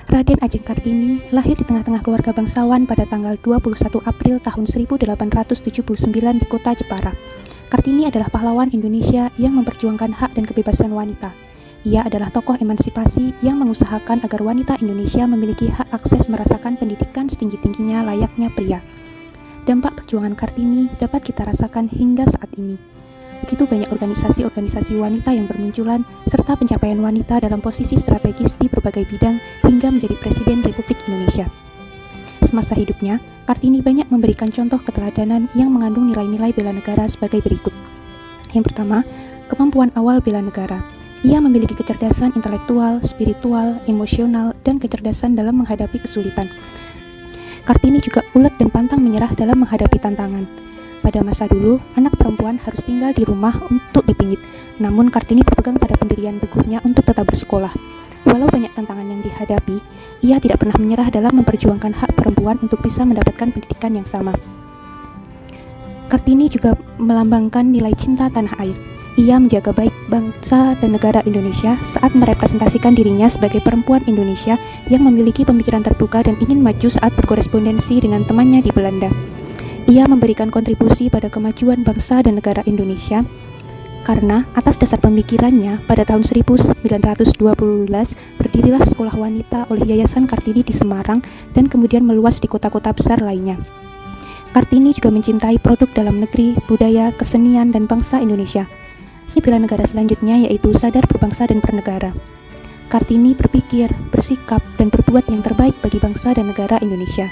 Raden Ajeng Kartini lahir di tengah-tengah keluarga bangsawan pada tanggal 21 April tahun 1879 di kota Jepara. Kartini adalah pahlawan Indonesia yang memperjuangkan hak dan kebebasan wanita. Ia adalah tokoh emansipasi yang mengusahakan agar wanita Indonesia memiliki hak akses merasakan pendidikan setinggi-tingginya layaknya pria. Dampak perjuangan Kartini dapat kita rasakan hingga saat ini. Begitu banyak organisasi-organisasi wanita yang bermunculan, serta pencapaian wanita dalam posisi strategis di berbagai bidang hingga menjadi Presiden Republik Indonesia. Semasa hidupnya, Kartini banyak memberikan contoh keteladanan yang mengandung nilai-nilai bela negara sebagai berikut. Yang pertama, kemampuan awal bela negara. Ia memiliki kecerdasan intelektual, spiritual, emosional, dan kecerdasan dalam menghadapi kesulitan. Kartini juga ulet dan pantang menyerah dalam menghadapi tantangan. Pada masa dulu, anak perempuan harus tinggal di rumah untuk dipingit. Namun Kartini berpegang pada pendirian teguhnya untuk tetap bersekolah. Walau banyak tantangan yang dihadapi, ia tidak pernah menyerah dalam memperjuangkan hak perempuan untuk bisa mendapatkan pendidikan yang sama. Kartini juga melambangkan nilai cinta tanah air. Ia menjaga baik bangsa dan negara Indonesia saat merepresentasikan dirinya sebagai perempuan Indonesia yang memiliki pemikiran terbuka dan ingin maju saat berkorespondensi dengan temannya di Belanda. Ia memberikan kontribusi pada kemajuan bangsa dan negara Indonesia karena atas dasar pemikirannya pada tahun 1912 berdirilah sekolah wanita oleh Yayasan Kartini di Semarang dan kemudian meluas di kota-kota besar lainnya. Kartini juga mencintai produk dalam negeri, budaya, kesenian, dan bangsa Indonesia. Si bela negara selanjutnya yaitu sadar berbangsa dan bernegara. Kartini berpikir, bersikap, dan berbuat yang terbaik bagi bangsa dan negara Indonesia.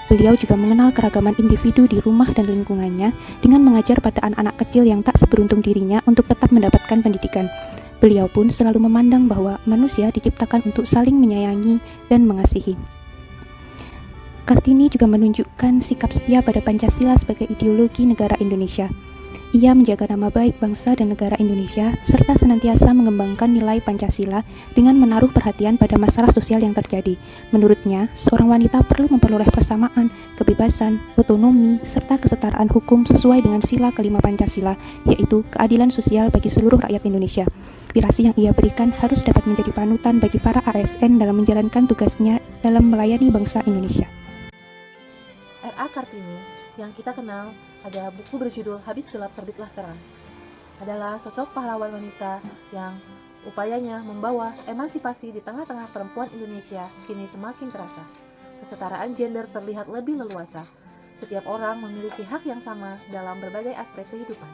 Beliau juga mengenal keragaman individu di rumah dan lingkungannya dengan mengajar pada anak-anak kecil yang tak seberuntung dirinya untuk tetap mendapatkan pendidikan. Beliau pun selalu memandang bahwa manusia diciptakan untuk saling menyayangi dan mengasihi. Kartini juga menunjukkan sikap setia pada Pancasila sebagai ideologi negara Indonesia. Ia menjaga nama baik bangsa dan negara Indonesia serta senantiasa mengembangkan nilai Pancasila dengan menaruh perhatian pada masalah sosial yang terjadi. Menurutnya, seorang wanita perlu memperoleh persamaan, kebebasan, otonomi, serta kesetaraan hukum sesuai dengan sila kelima Pancasila, yaitu keadilan sosial bagi seluruh rakyat Indonesia. Aspirasi yang ia berikan harus dapat menjadi panutan bagi para ASN dalam menjalankan tugasnya dalam melayani bangsa Indonesia. R.A. Kartini yang kita kenal ada buku berjudul Habis Gelap Terbitlah Terang, adalah sosok pahlawan wanita yang upayanya membawa emansipasi di tengah-tengah perempuan Indonesia kini semakin terasa. Kesetaraan gender terlihat lebih leluasa. Setiap orang memiliki hak yang sama dalam berbagai aspek kehidupan.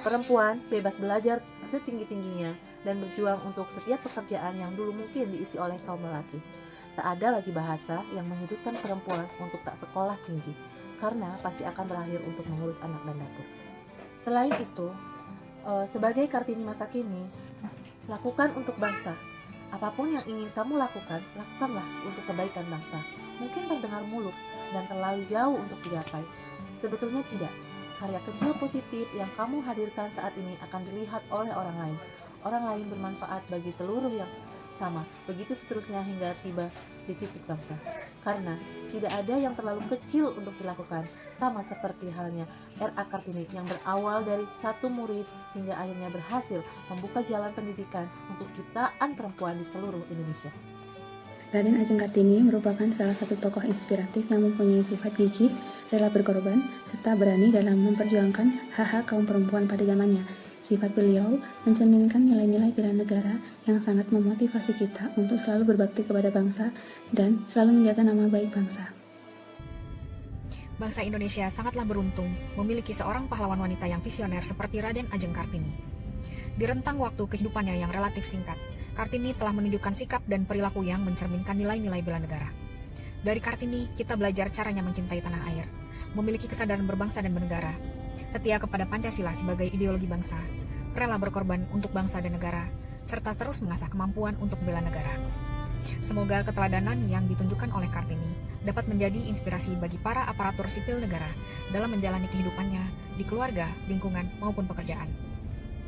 Perempuan bebas belajar setinggi-tingginya dan berjuang untuk setiap pekerjaan yang dulu mungkin diisi oleh kaum lelaki. Tak ada lagi bahasa yang menyudutkan perempuan untuk tak sekolah tinggi, karena pasti akan berakhir untuk mengurus anak dan dapur. Selain itu, sebagai Kartini masa kini, lakukan untuk bangsa. Apapun yang ingin kamu lakukan, lakukanlah untuk kebaikan bangsa. Mungkin terdengar muluk dan terlalu jauh untuk digapai. Sebetulnya tidak. Karya kecil positif yang kamu hadirkan saat ini akan dilihat oleh orang lain. Orang lain bermanfaat bagi seluruh yang sama, begitu seterusnya hingga tiba di titik bangsa. Karena tidak ada yang terlalu kecil untuk dilakukan, sama seperti halnya R.A. Kartini yang berawal dari satu murid hingga akhirnya berhasil membuka jalan pendidikan untuk jutaan perempuan di seluruh Indonesia. Raden Ajeng Kartini merupakan salah satu tokoh inspiratif yang mempunyai sifat gigih, rela berkorban, serta berani dalam memperjuangkan hak-hak kaum perempuan pada zamannya. Sifat beliau mencerminkan nilai-nilai bela negara yang sangat memotivasi kita untuk selalu berbakti kepada bangsa dan selalu menjaga nama baik bangsa. Bangsa Indonesia sangatlah beruntung memiliki seorang pahlawan wanita yang visioner seperti Raden Ajeng Kartini. Di rentang waktu kehidupannya yang relatif singkat, Kartini telah menunjukkan sikap dan perilaku yang mencerminkan nilai-nilai bela negara. Dari Kartini, kita belajar caranya mencintai tanah air, memiliki kesadaran berbangsa dan bernegara, setia kepada Pancasila sebagai ideologi bangsa, rela berkorban untuk bangsa dan negara, serta terus mengasah kemampuan untuk bela negara. Semoga keteladanan yang ditunjukkan oleh Kartini dapat menjadi inspirasi bagi para aparatur sipil negara dalam menjalani kehidupannya di keluarga, lingkungan, maupun pekerjaan.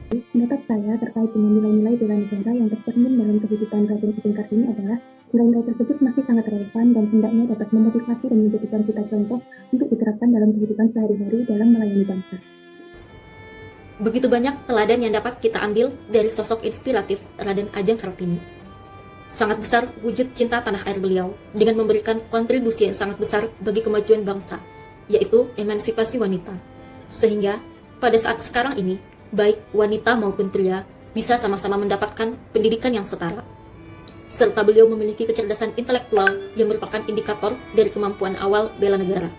Pendapat saya terkait dengan nilai-nilai bela negara yang tercermin dalam kehidupan Raden Ajeng Kartini adalah nilai-nilai tersebut masih sangat relevan dan hendaknya dapat memotivasi dan menjadikan kita contoh untuk diterapkan dalam kehidupan sehari-hari dalam melayani bangsa. Begitu banyak teladan yang dapat kita ambil dari sosok inspiratif Raden Ajeng Kartini. Sangat besar wujud cinta tanah air beliau dengan memberikan kontribusi yang sangat besar bagi kemajuan bangsa, yaitu emansipasi wanita. Sehingga pada saat sekarang ini, baik wanita maupun pria bisa sama-sama mendapatkan pendidikan yang setara. Serta beliau memiliki kecerdasan intelektual yang merupakan indikator dari kemampuan awal bela negara.